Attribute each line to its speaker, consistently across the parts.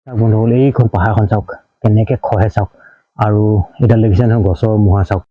Speaker 1: চাওক বন্ধুসকল, এইখন পাহাৰখন চাওক কেনেকৈ খহে চাওক, আৰু এডাল দেখিছে নহয় গছৰ মুঢ়া চাওক।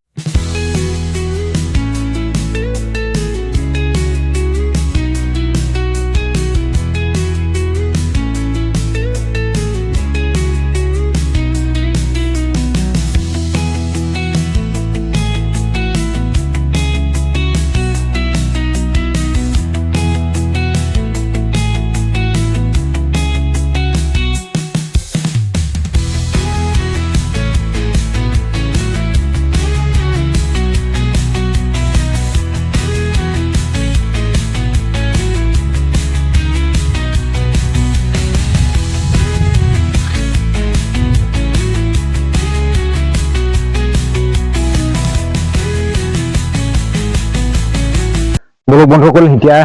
Speaker 1: বলক বন্ধুসকল, এতিয়া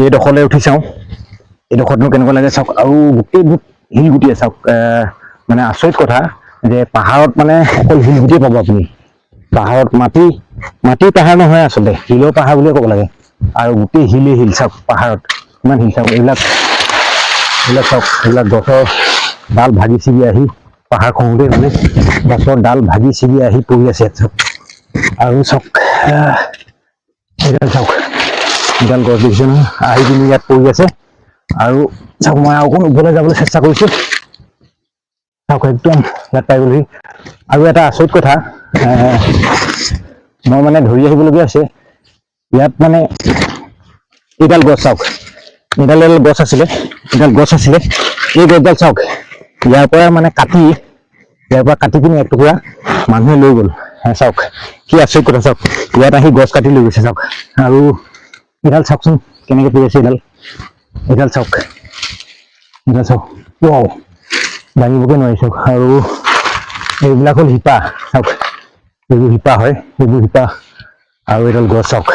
Speaker 1: এইডোখৰলৈ উঠি চাওঁ, এইডোখৰতনো কেনেকুৱা লাগে চাওক। আৰু গোটেইবোৰ শিলগুটিয়ে চাওক, মানে আচৰিত কথা যে পাহাৰত মানে অকল শিলগুটিয়ে পাব আপুনি। পাহাৰত মাটি পাহাৰ নহয়, আচলতে শিলৰ পাহাৰ বুলিয়ে ক'ব লাগে। আৰু গোটেই শিলেই শিল চাওক, পাহাৰত ইমান শিল চাওক। এইবিলাক চাওক, এইবিলাক গছৰ ডাল ভাগি ছিগি আহি পাহাৰ খহোঁতেই মানে গছৰ ডাল ভাগি ছিগি আহি পৰি আছে ইয়াত চাওক। আৰু চাওক এইডাল চাওক, এডাল গছ দেখিছে নহয়, আহি পিনি ইয়াত পৰি আছে। আৰু চাওক, মই অকণ ওপৰলৈ যাবলৈ চেষ্টা কৰিছোঁ, চাওক একদম ইয়াত পাই গ'লোহি। আৰু এটা আচৰিত কথা, মই মানে ধৰি আহিবলগীয়া হৈছে ইয়াত। মানে এইডাল গছ চাওক, এডাল গছ আছিলে, এই গছডাল চাওক, ইয়াৰ পৰা মানে কাটি পিনি এটুকুৰা মানুহে লৈ গ'ল। চাওক কি আচৰিত কথা চাওক, ইয়াত আহি গছ কাটি লৈ গৈছে চাওক। আৰু এডাল চাওকচোন কেনেকৈ পৰি আছে, এডাল চাওক, দাঙিবকে নোৱাৰি চাওক। আৰু এইবিলাক হ'ল শিপা চাওক, এইবোৰ শিপা হয়, এইবোৰ শিপা। আৰু এডাল গছ চাওক,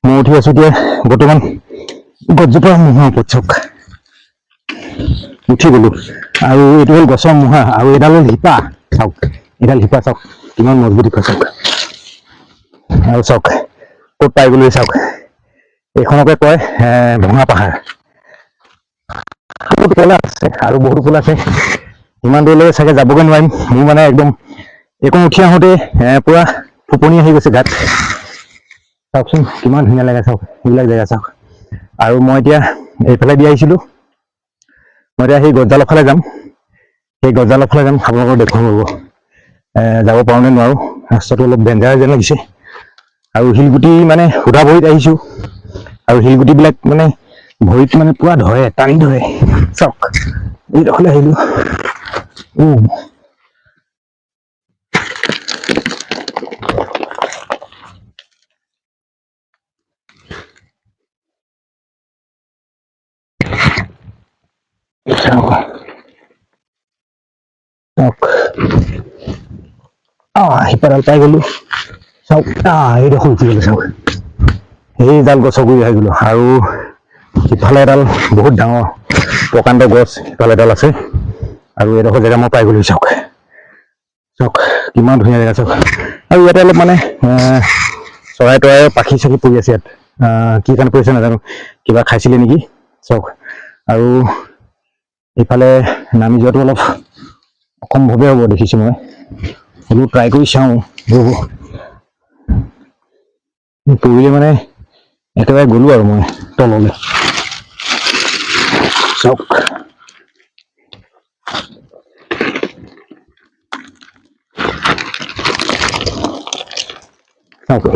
Speaker 1: মই উঠি আছো এতিয়া বৰ্তমান গছজোপাৰ মুঢ়াৰ ওপৰত চাওক, উঠি গলো। আৰু এইটো হ'ল গছৰ মুঢ়া, আৰু এডাল হ'ল শিপা চাওক, এডাল শিপা চাওক কিমান মজবুত শিপা চাওক। আৰু চাওক ক'ত পাই গ'লো চাওক, এইখনকে কয় ভঙা পাহাৰ। বহুত ওপৰলৈ আছে আৰু বহুত ওপৰলৈ আছে, ইমান দূৰলৈ চাগে যাবগৈ নোৱাৰিম। মোৰ মানে একদম এইকণ উঠি আহোঁতে পুৰা ফুপনি আহি গৈছে গাত। চাওকচোন কিমান ধুনীয়া লাগে চাওক, এইবিলাক জেগা চাওক। আৰু মই এতিয়া এইফালে দি আহিছিলোঁ, মই এতিয়া সেই গছডালৰ ফালে যাম, আপোনালোকক দেখুৱাম ৰ'ব। যাব পাৰোঁ নে নোৱাৰোঁ, ৰাস্তাটো অলপ ডেঞ্জাৰ যেন লাগিছে। আৰু শিলগুটি মানে সুধা ভৰিত আহিছোঁ, আৰু শিলগুটিবিলাক মানে ভৰিত মানে পুৰা ধৰে, টানি ধৰে চাওক। এইডোখৰলৈ আহিলোঁ, শিপাডাল পাই গ'লো চাওক। এইডোখৰ উঠি গ'লো চাওক, সেইডাল গছৰ গুৰি আহি গ'লো। আৰু ইফালে এডাল বহুত ডাঙৰ প্ৰকাণ্ড গছ, ইফালে এডাল আছে। আৰু এইডোখৰ জেগা মই পাই গ'লো চাওক, কিমান ধুনীয়া জেগা চাওক। আৰু ইয়াতে অলপ মানে চৰাই তৰাই পাখি চাখি পৰি আছে ইয়াত, কি কাৰণে পৰিছে নাজানো, কিবা খাইছিলে নেকি চাওক। আৰু এইফালে নামি যোৱাটো অলপ অসম্ভৱে হ'ব দেখিছোঁ মই, হ'লেও ট্ৰাই কৰি চাওঁ। পৰিলে মানে একেবাৰে গ'লো আৰু মই তললৈ চাওক।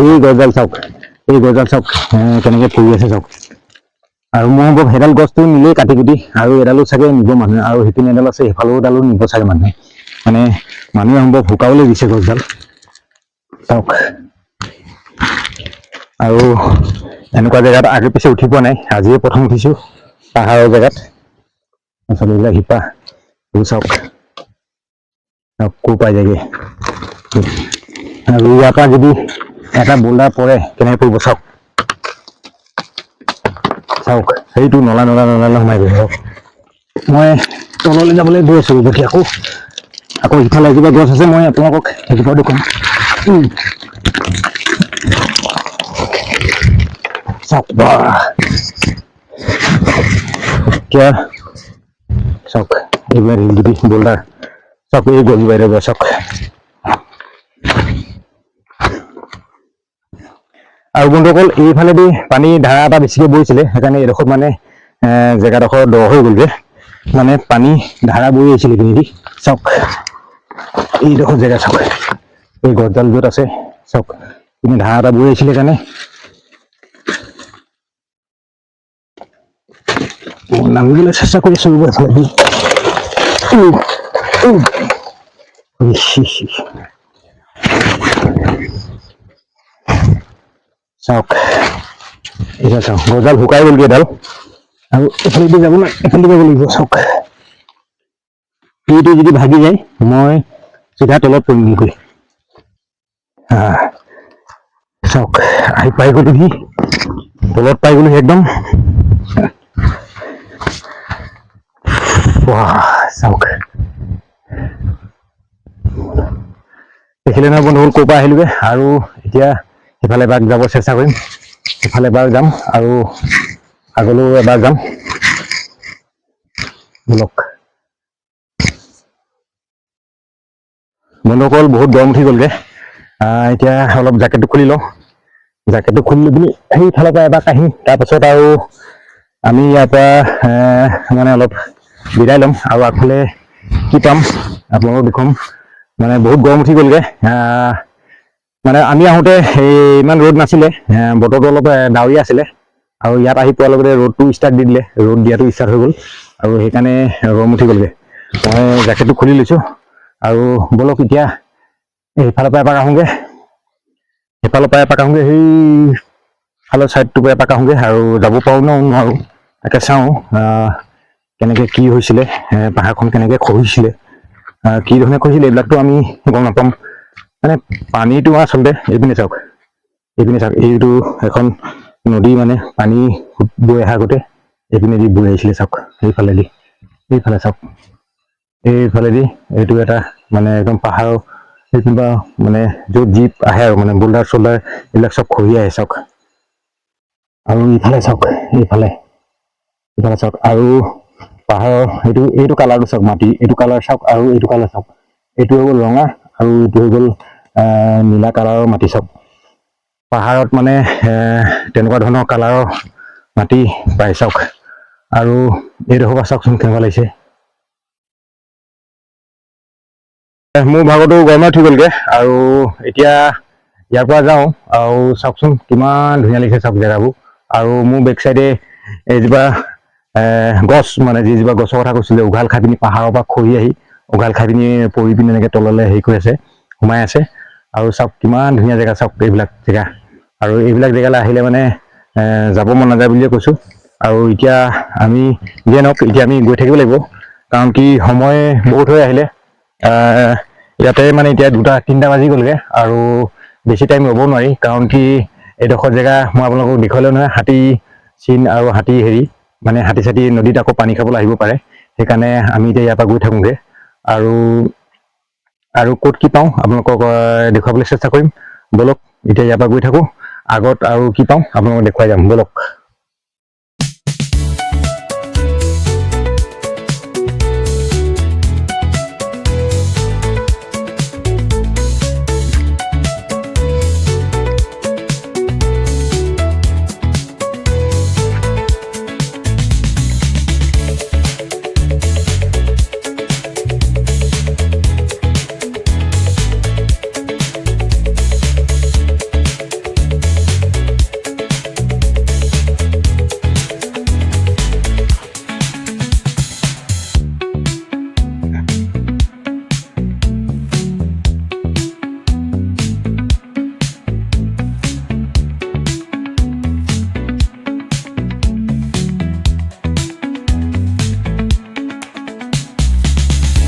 Speaker 1: এই গছডাল চাওক, কেনেকৈ পৰি আছে চাওক। আৰু মই সম্ভৱ সেইডাল গছটো নিলেই কাটি কুটি, আৰু এডালো চাগে নিব মানুহে, আৰু সেইপিনে এডাল আছে, সেইফালেও এডালো নিব চাগে মানুহে। মানে মানুহে সম্ভৱ শুকাবলৈ দিছে গছডাল চাওক। আৰু এনেকুৱা জেগাত আগে পিছে উঠি পোৱা নাই, আজিয়ে প্ৰথম উঠিছোঁ পাহাৰৰ জেগাত। আচলতে এইবিলাক শিপা চাওক, ক'ৰ পাই যায়গৈ। আৰু ইয়াৰ পৰা যদি এটা বোল্ডাৰ পৰে কেনেকৈ পৰিব চাওক, সেইটো নলা সোমাই গৈ চাওক। মই তললৈ যাবলৈ গৈ আছোঁ, দেখি আকৌ ইফালে এজোপা গছ আছে, মই আপোনালোকক সেইজোপাও দেখুৱাম চাওক। এতিয়া চাওক এইবিলাক শিলগুটি বোল্ডাৰ চাওক এই গছ বাহিৰৰ পৰা চাওক আৰু বন্ধুসকল এইফালেদি পানী ধাৰা এটা বেছিকৈ বৈছিলে সেইকাৰণে এইডোখৰত মানে জেগাডোখৰ দ হৈ গ'লগৈ মানে পানী ধাৰা বৈ আহিছিলে এইপিনেদি চাওক এইডোখৰ জেগা চাওক এই গছডাল য'ত আছে চাওক পিনে ধাৰা এটা বৈ আহিছিলে কাৰণে নামিবলৈ চেষ্টা কৰি আছো এফালেদি চাওক এতিয়া চাওক গছডাল শুকাই গ'লগৈ এডাল আৰু এফালেদি যাব না এফালেদি যাব লাগিব চাওক এইটো যদি ভাগি যায় মই চিধা তলত পৰিমগৈ চাওক আহি পাই গ'লোহি তলত পাই গ'লোহি একদম চাওক দেখিলে নহয় বন্ধুসকল ক'ৰ পৰা আহিলোগৈ আৰু এতিয়া সিফালে এবাৰ যাব চেষ্টা কৰিম সিফালে এবাৰ যাম আৰু আগলৈও এবাৰ যাম বলক বন্ধুসকল বহুত গৰম উঠি গ'লগৈ এতিয়া অলপ জেকেটটো খুলি লওঁ জেকেটটো খুলি লৈ পিনি সেইফালৰ পৰা এবাৰ আহিম তাৰপাছত আৰু আমি ইয়াৰ পৰা মানে অলপ বিদায় ল'ম আৰু আগফালে কি পাম আপোনালোকক দেখুৱাম মানে বহুত গৰম উঠি গ'লগৈ মানে আমি আহোঁতে ইমান ৰ'দ নাছিলে বতৰটো অলপ ডাৱৰীয়া আছিলে আৰু ইয়াত আহি পোৱাৰ লগতে ৰ'দটো ষ্টাৰ্ট দি দিলে ৰ'দ দিয়াটো ষ্টাৰ্ট হৈ গ'ল আৰু সেইকাৰণে গৰম উঠি গ'লগৈ মই জেকেটটো খুলি লৈছোঁ আৰু বলক এতিয়া এইফালৰ পৰা এপাক আহোঁগৈ সেইফালৰ পৰা এপাক আহোঁগৈ সেইফালৰ ছাইডটোৰ পৰা এপাক আহোঁগৈ আৰু যাব পাৰোঁ ন নোৱাৰোঁ তাকে চাওঁ কেনেকৈ কি হৈছিলে পাহাৰখন কেনেকৈ খহিছিলে কি ধৰণে খহিছিলে এইবিলাকতো আমি গম নাপাম মানে পানীটো আচলতে এইপিনে চাওক এইটো এখন নদী মানে পানী বৈ অহা আগতে এইপিনেদি বৈ আহিছিলে চাওক এইফালে চাওক এইফালেদি এইটো এটা মানে একদম পাহাৰৰ সেইপিনে মানে য'ত জীপ আহে আৰু মানে বোল্ডাৰ চোল্ডাৰ এইবিলাক চব খহি আহে চাওক আৰু ইফালে চাওক এইফালে চাওক আৰু পাহাৰৰ এইটো কালাৰটো চাওক মাটি এইটো কালাৰ চাওক আৰু এইটো কালাৰ চাওক এইটো হৈ গ'ল ৰঙা আৰু এইটো হৈ গ'ল নীলা কালাৰৰ মাটি চাওক পাহাৰত মানে তেনেকুৱা ধৰণৰ কালাৰৰ মাটি পায় চাওক আৰু এইডোখৰ পৰা চাওকচোন কেনেকুৱা লাগিছে মোৰ ভাগতো গৰমে উঠি গ'লগৈ আৰু এতিয়া ইয়াৰ পৰা যাওঁ আৰু চাওকচোন কিমান ধুনীয়া লাগিছে চাওক জেগাবোৰ আৰু মোৰ বেক চাইডে এইজোপা গছ মানে যিজোপা গছৰ কথা কৈছিলে উঘাল খাই পিনি পাহাৰৰ পৰা খহি আহি উঘাল খাই পিনি পৰি পিনি এনেকৈ তললৈ হেৰি কৰি আছে সোমাই আছে আৰু চাওক কিমান ধুনীয়া জেগা চাওক এইবিলাক জেগা আৰু এইবিলাক জেগালৈ আহিলে মানে যাব মন নাযায় বুলিয়ে কৈছোঁ আৰু এতিয়া আমি যিয়ে নহওক এতিয়া আমি গৈ থাকিব লাগিব কাৰণ কি সময় বহুত হৈ আহিলে ইয়াতে মানে এতিয়া 2-3টা বাজি গ'লগৈ আৰু বেছি টাইম ৰ'ব নোৱাৰি কাৰণ কি এইডোখৰ জেগা মই আপোনালোকক দেখুৱালেও নহয় হাতী চিন আৰু হাতী হেৰি মানে হাতী চাতী নদীত আকৌ পানী খাবলৈ আহিব পাৰে সেইকাৰণে আমি এতিয়া ইয়াৰ পৰা গৈ থাকোঁগৈ আৰু ক'ত কি পাওঁ আপোনালোকক দেখুৱাবলৈ চেষ্টা কৰিম বলক এতিয়া ইয়াৰ পৰা গৈ থাকোঁ আগত আৰু কি পাওঁ আপোনালোকক দেখুৱাই যাম বলক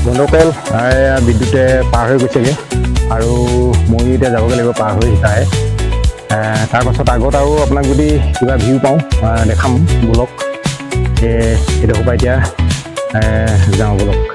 Speaker 1: বন্ধুসকল বিদ্যুতে পাৰ হৈ গৈছেগৈ আৰু মই এতিয়া যাবগৈ লাগিব পাৰ হৈ সিপাৰে তাৰপাছত আগত আৰু আপোনাক যদি কিবা ভিউ পাওঁ দেখাম বলক এইডোখৰ পৰা এতিয়া যাওঁ বলক